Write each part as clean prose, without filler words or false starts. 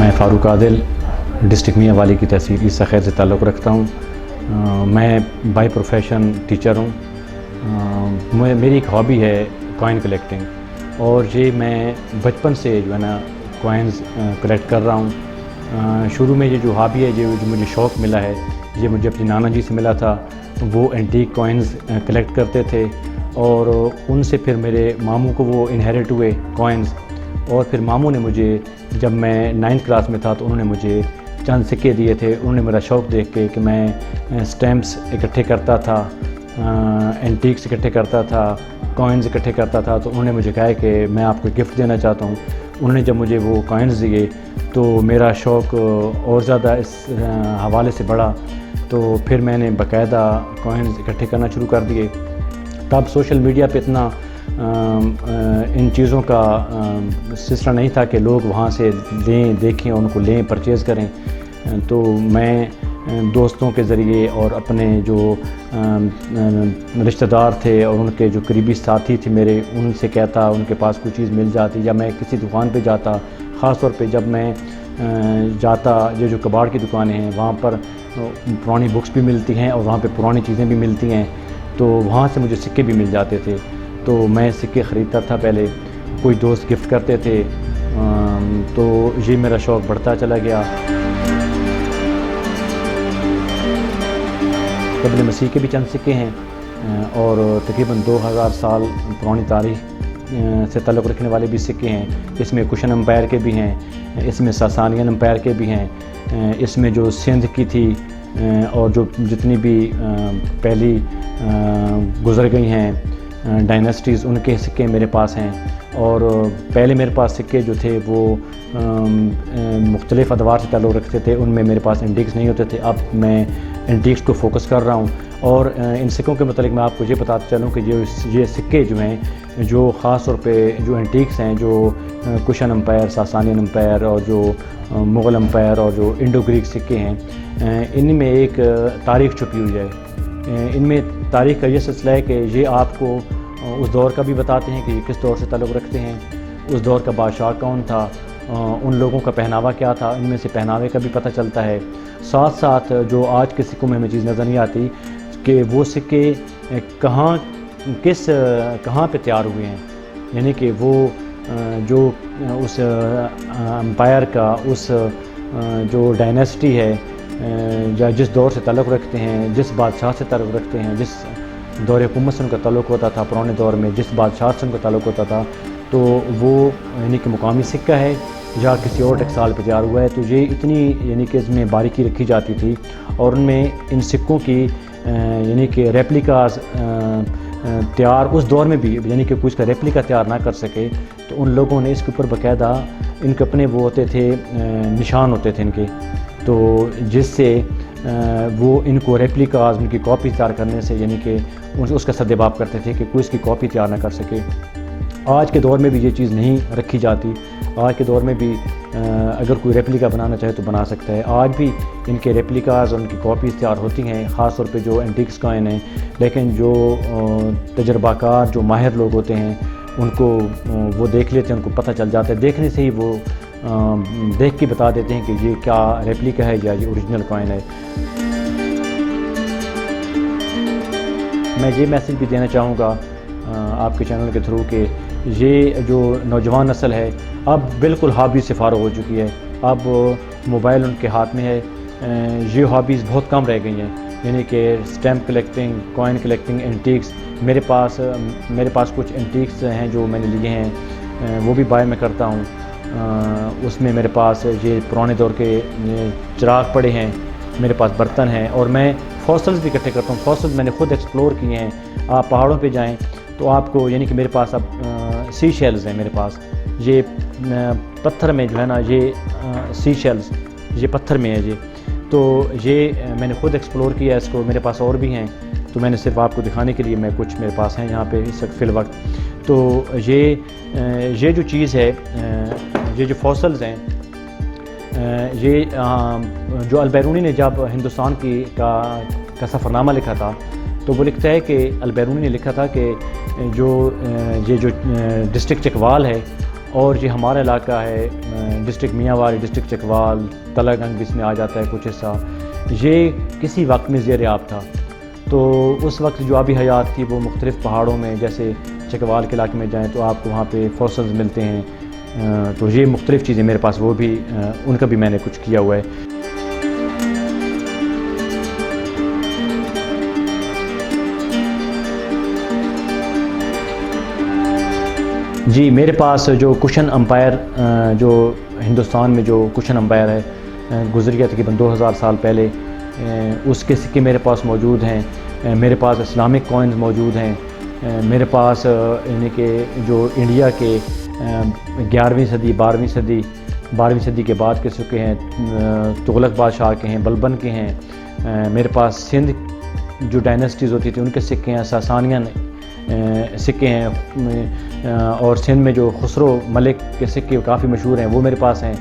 میں فاروق عادل ڈسٹرکٹ میاں والی کی تحصیل عیسیٰ خیر سے تعلق رکھتا ہوں۔ میں بائی پروفیشن ٹیچر ہوں۔ میری ایک ہابی ہے کوائن کلیکٹنگ، اور یہ میں بچپن سے جو ہے نا کوائنز کلیکٹ کر رہا ہوں۔ شروع میں یہ جو ہابی ہے، جو مجھے شوق ملا ہے، یہ مجھے اپنی نانا جی سے ملا تھا۔ وہ اینٹیک کوائنز کلیکٹ کرتے تھے، اور ان سے پھر میرے ماموں کو وہ انہیریٹ ہوئے کوائنز، اور پھر ماموں نے مجھے، جب میں 9th کلاس میں تھا تو انہوں نے مجھے چند سکے دیے تھے۔ انہوں نے میرا شوق دیکھ کے کہ میں سٹیمپس اکٹھے کرتا تھا، اینٹیکس اکٹھے کرتا تھا، کوائنز اکٹھے کرتا تھا، تو انہوں نے مجھے کہا کہ میں آپ کو گفٹ دینا چاہتا ہوں۔ انہوں نے جب مجھے وہ کوائنز دیے تو میرا شوق اور زیادہ اس حوالے سے بڑھا، تو پھر میں نے باقاعدہ کوائنز اکٹھے کرنا شروع کر دیے۔ تب سوشل میڈیا پہ اتنا ان چیزوں کا سلسلہ نہیں تھا کہ لوگ وہاں سے لیں، دیکھیں، ان کو لیں، پرچیز کریں۔ تو میں دوستوں کے ذریعے اور اپنے جو رشتہ دار تھے اور ان کے جو قریبی ساتھی تھے میرے، ان سے کہتا، ان کے پاس کوئی چیز مل جاتی، یا میں کسی دکان پہ جاتا، خاص طور پہ جب میں جاتا، یہ جو کباڑ کی دکانیں ہیں وہاں پر پرانی بکس بھی ملتی ہیں اور وہاں پہ پرانی چیزیں بھی ملتی ہیں، تو وہاں سے مجھے سکے بھی مل جاتے تھے۔ تو میں سکے خریدتا تھا، پہلے کوئی دوست گفٹ کرتے تھے، تو یہ میرا شوق بڑھتا چلا گیا۔ قبل مسیح کے بھی چند سکے ہیں، اور تقریباً 2000 سال پرانی تاریخ سے تعلق رکھنے والے بھی سکے ہیں۔ اس میں کشن امپائر کے بھی ہیں، اس میں ساسانین امپائر کے بھی ہیں، اس میں جو سندھ کی تھی اور جو جتنی بھی پہلی گزر گئی ہیں ڈائناسٹیز، ان کے سکے میرے پاس ہیں۔ اور پہلے میرے پاس سکے جو تھے وہ مختلف ادوار سے تعلق رکھتے تھے، ان میں میرے پاس اینٹیکس نہیں ہوتے تھے۔ اب میں اینٹیکس کو فوکس کر رہا ہوں، اور ان سکوں کے متعلق میں آپ کو یہ بتاتا چلوں کہ یہ سکے جو ہیں، جو خاص طور پہ جو اینٹیکس ہیں، جو کشن امپائر، ساسانین امپائر، اور جو مغل امپائر، اور جو انڈو گریک سکے ہیں، ان میں ایک تاریخ چھپی ہوئی ہے۔ ان میں تاریخ کا یہ سلسلہ ہے کہ یہ آپ کو اس دور کا بھی بتاتے ہیں کہ یہ کس دور سے تعلق رکھتے ہیں، اس دور کا بادشاہ کون تھا، ان لوگوں کا پہناوا کیا تھا، ان میں سے پہناوے کا بھی پتہ چلتا ہے۔ ساتھ ساتھ جو آج کے سکوں میں ہمیں چیز نظر نہیں آتی کہ وہ سکے کہاں پہ تیار ہوئے ہیں، یعنی کہ وہ جو اس امپائر کا، اس جو ڈائناسٹی ہے، یا جس دور سے تعلق رکھتے ہیں، جس بادشاہ سے تعلق رکھتے ہیں، جس دور حکومت سے ان کا تعلق ہوتا تھا، پرانے دور میں جس بادشاہ سے ان کا تعلق ہوتا تھا، تو وہ یعنی کہ مقامی سکہ ہے یا کسی اور ٹکسال پہ تیار ہوا ہے۔ تو یہ اتنی یعنی کہ اس میں باریکی رکھی جاتی تھی، اور ان میں ان سکوں کی یعنی کہ ریپلیکاز تیار اس دور میں بھی، یعنی کہ کوئی اس کا ریپلیکا تیار نہ کر سکے، تو ان لوگوں نے اس کے اوپر باقاعدہ ان کے اپنے وہ ہوتے تھے، نشان ہوتے تھے ان کے، تو جس سے وہ ان کو ریپلیکاز، ان کی کاپی تیار کرنے سے یعنی کہ اس کا سدباب کرتے تھے کہ کوئی اس کی کاپی تیار نہ کر سکے۔ آج کے دور میں بھی یہ چیز نہیں رکھی جاتی۔ آج کے دور میں بھی اگر کوئی ریپلیکا بنانا چاہے تو بنا سکتا ہے۔ آج بھی ان کے ریپلیکاز اور ان کی کاپیز تیار ہوتی ہیں، خاص طور پہ جو اینٹیکس کوائن ہیں، لیکن جو تجربہ کار، جو ماہر لوگ ہوتے ہیں، ان کو وہ دیکھ لیتے ہیں، ان کو پتہ چل جاتا ہے، دیکھنے سے ہی وہ دیکھ کے بتا دیتے ہیں کہ یہ کیا ریپلیکا ہے یا یہ اوریجنل کوائن ہے۔ میں یہ میسیج بھی دینا چاہوں گا آپ کے چینل کے تھرو کہ یہ جو نوجوان نسل ہے اب بالکل ہابی سے فارغ ہو چکی ہے۔ اب موبائل ان کے ہاتھ میں ہے، یہ ہابیز بہت کم رہ گئی ہیں، یعنی کہ سٹیمپ کلیکٹنگ، کوائن کلیکٹنگ، اینٹیکس۔ میرے پاس کچھ اینٹیکس ہیں جو میں نے لیے ہیں، وہ بھی بائی میں کرتا ہوں۔ اس میں میرے پاس یہ پرانے دور کے چراغ پڑے ہیں، میرے پاس برتن ہیں، اور میں فوسلز بھی اکٹھے کرتا ہوں۔ فوسلز میں نے خود ایکسپلور کیے ہیں۔ آپ پہاڑوں پہ جائیں تو آپ کو یعنی کہ میرے پاس اب سی شیلز ہیں، میرے پاس یہ پتھر میں جو ہے نا، یہ سی شیلز یہ پتھر میں ہے یہ، تو یہ میں نے خود ایکسپلور کیا ہے اس کو۔ میرے پاس اور بھی ہیں، تو میں نے صرف آپ کو دکھانے کے لیے میں کچھ میرے پاس ہیں یہاں پہ اس وقت فی الوقت۔ تو یہ جو چیز ہے، یہ جو فوسلز ہیں، یہ جو البیرونی نے جب ہندوستان کا سفرنامہ لکھا تھا تو وہ لکھتا ہے کہ البیرونی نے لکھا تھا کہ یہ جو ڈسٹرکٹ چکوال ہے اور یہ ہمارا علاقہ ہے ڈسٹرکٹ میاں والی، ڈسٹرکٹ چکوال، تلہ گنگ بھی اس میں آ جاتا ہے کچھ حصہ، یہ کسی وقت میں زیر آب تھا۔ تو اس وقت جو آبی حیات تھی وہ مختلف پہاڑوں میں، جیسے چکوال کے علاقے میں جائیں تو آپ کو وہاں پہ فوسلز ملتے ہیں، تو یہ مختلف چیزیں میرے پاس وہ بھی ان کا بھی میں نے کچھ کیا ہوا ہے۔ جی میرے پاس جو کشن امپائر، جو ہندوستان میں جو کشن امپائر ہے گزر گیا تقریباً 2000 سال پہلے، اس کے سکے میرے پاس موجود ہیں۔ میرے پاس اسلامک کوائنز موجود ہیں۔ میرے پاس یعنی کہ جو انڈیا کے 11ویں صدی 12ویں صدی کے بعد کے سکے ہیں، تغلق بادشاہ کے ہیں، بلبن کے ہیں۔ میرے پاس سندھ جو ڈائناسٹیز ہوتی تھی ان کے سکے ہیں، ساسانین سکے ہیں، اور سندھ میں جو خسرو ملک کے سکے کافی مشہور ہیں وہ میرے پاس ہیں۔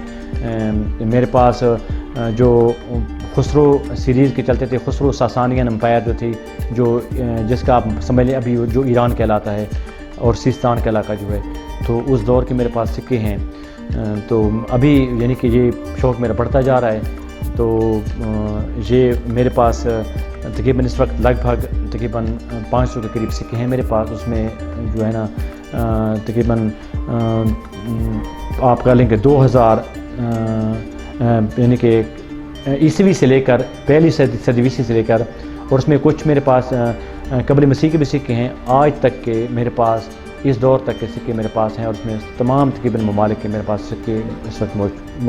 میرے پاس جو خسرو سیریز کے چلتے تھے، خسرو ساسانین امپائر جو تھی، جو جس کا آپ سمجھ لیں ابھی جو ایران کہلاتا ہے اور سیستان کا علاقہ جو ہے، تو اس دور کے میرے پاس سکے ہیں۔ تو ابھی یعنی کہ یہ شوق میرا بڑھتا جا رہا ہے، تو یہ میرے پاس تقریباً اس وقت لگ بھگ تقریباً 500 کے قریب سکے ہیں میرے پاس۔ اس میں جو ہے نا تقریباً آپ کہہ لیں کہ 2000 یعنی کہ عیسوی سے لے کر پہلی صدی عیسوی سے لے کر، اور اس میں کچھ میرے پاس قبل مسیح کے بھی سکے ہیں، آج تک کے میرے پاس اس دور تک کے سکے میرے پاس ہیں، اور اس میں تمام تقریباً ممالک کے میرے پاس سکے اس وقت موجود ہیں۔